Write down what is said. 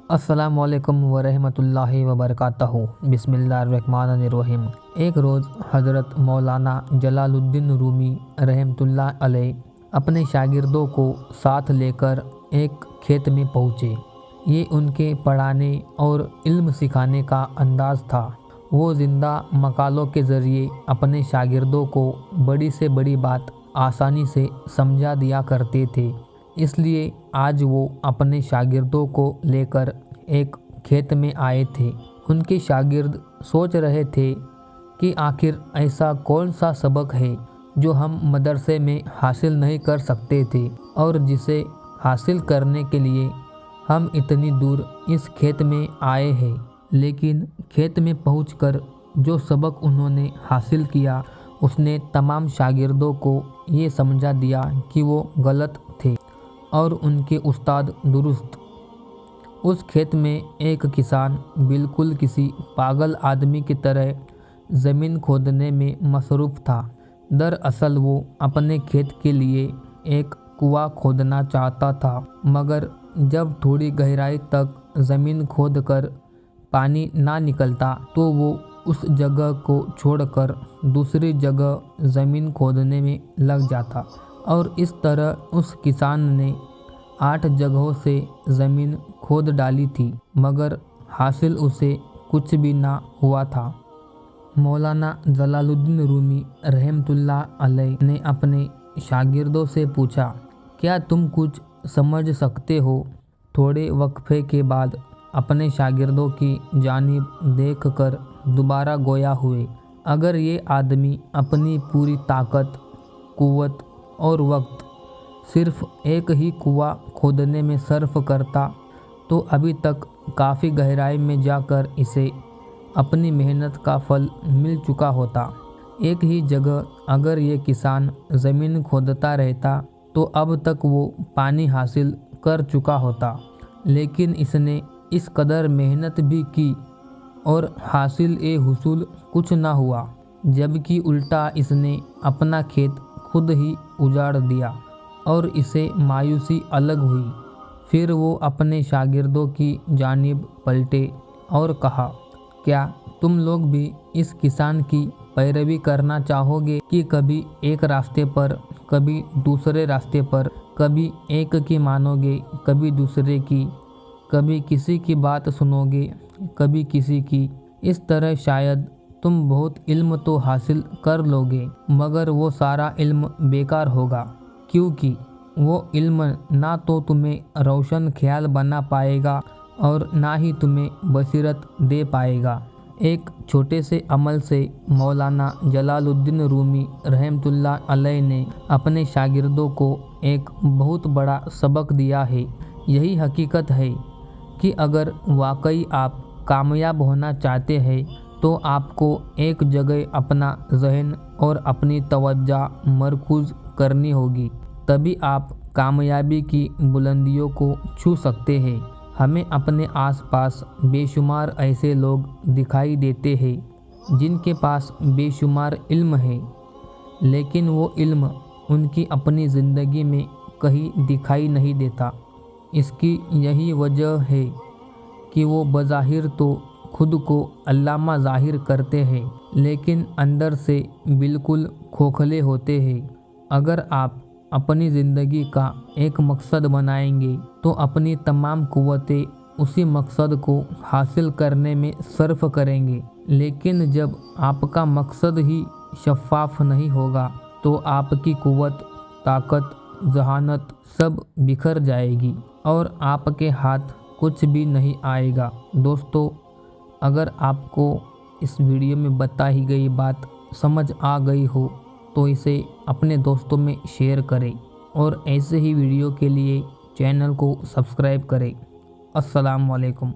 अस्सलामुअलैकुम वरहमतुल्लाहि वबरकातहू। बिस्मिल्लाहिर्रहमानिर्रहीम। एक रोज़ हज़रत मौलाना जलालुद्दीन रूमी रहमतुल्लाह अलैह अपने शागिर्दों को साथ लेकर एक खेत में पहुँचे। ये उनके पढ़ाने और इल्म सिखाने का अंदाज़ था। वो ज़िंदा मकालों के ज़रिए अपने शागिर्दों को बड़ी से बड़ी बात आसानी से समझा दिया करते थे। इसलिए आज वो अपने शागिर्दों को लेकर एक खेत में आए थे। उनके शागिर्द सोच रहे थे कि आखिर ऐसा कौन सा सबक है जो हम मदरसे में हासिल नहीं कर सकते थे और जिसे हासिल करने के लिए हम इतनी दूर इस खेत में आए हैं। लेकिन खेत में पहुंचकर जो सबक उन्होंने हासिल किया उसने तमाम शागिर्दों को ये समझा दिया कि वो गलत थे और उनके उस्ताद दुरुस्त। उस खेत में एक किसान बिल्कुल किसी पागल आदमी की तरह ज़मीन खोदने में मसरूफ़ था। दरअसल वो अपने खेत के लिए एक कुआं खोदना चाहता था, मगर जब थोड़ी गहराई तक ज़मीन खोदकर पानी ना निकलता तो वो उस जगह को छोड़कर दूसरी जगह ज़मीन खोदने में लग जाता और इस तरह उस किसान ने 8 जगहों से ज़मीन खोद डाली थी, मगर हासिल उसे कुछ भी ना हुआ था। मौलाना जलालुद्दीन रूमी रहमतुल्लाह अलैह ने अपने शागिर्दों से पूछा, क्या तुम कुछ समझ सकते हो? थोड़े वक्फे के बाद अपने शागिर्दों की जानिब देखकर दोबारा गोया हुए, अगर ये आदमी अपनी पूरी ताकत, कुव्वत और वक्त सिर्फ़ एक ही कुआं खोदने में सर्फ करता तो अभी तक काफ़ी गहराई में जाकर इसे अपनी मेहनत का फल मिल चुका होता। एक ही जगह अगर ये किसान ज़मीन खोदता रहता तो अब तक वो पानी हासिल कर चुका होता, लेकिन इसने इस कदर मेहनत भी की और हासिल ए हुसूल कुछ ना हुआ, जबकि उल्टा इसने अपना खेत खुद ही उजाड़ दिया और इसे मायूसी अलग हुई। फिर वो अपने शागिर्दों की जानिब पलटे और कहा, क्या तुम लोग भी इस किसान की पैरवी करना चाहोगे कि कभी एक रास्ते पर, कभी दूसरे रास्ते पर, कभी एक की मानोगे, कभी दूसरे की, कभी किसी की बात सुनोगे, कभी किसी की। इस तरह शायद तुम बहुत इल्म तो हासिल कर लोगे, मगर वो सारा इल्म बेकार होगा, क्योंकि वो इल्म ना तो तुम्हें रोशन ख्याल बना पाएगा और ना ही तुम्हें बसीरत दे पाएगा। एक छोटे से अमल से मौलाना जलालुद्दीन रूमी रहमतुल्लाह अलैह ने अपने शागिर्दों को एक बहुत बड़ा सबक दिया है। यही हकीकत है कि अगर वाकई आप कामयाब होना चाहते हैं तो आपको एक जगह अपना ज़हन और अपनी तवज्जो मरकूज़ करनी होगी, तभी आप कामयाबी की बुलंदियों को छू सकते हैं। हमें अपने आसपास बेशुमार ऐसे लोग दिखाई देते हैं जिनके पास बेशुमार इल्म है, लेकिन वो इल्म उनकी अपनी ज़िंदगी में कहीं दिखाई नहीं देता। इसकी यही वजह है कि वो बज़ाहिर तो खुद को अल्लामा ज़ाहिर करते हैं, लेकिन अंदर से बिल्कुल खोखले होते हैं। अगर आप अपनी ज़िंदगी का एक मकसद बनाएंगे तो अपनी तमाम कुव्वतें उसी मकसद को हासिल करने में सर्फ करेंगे, लेकिन जब आपका मकसद ही शफ़ाफ नहीं होगा तो आपकी कुव्वत, ताकत, ज़हानत सब बिखर जाएगी और आपके हाथ कुछ भी नहीं आएगा। दोस्तों, अगर आपको इस वीडियो में बताई गई बात समझ आ गई हो तो इसे अपने दोस्तों में शेयर करें और ऐसे ही वीडियो के लिए चैनल को सब्सक्राइब करें। अस्सलाम वालेकुम।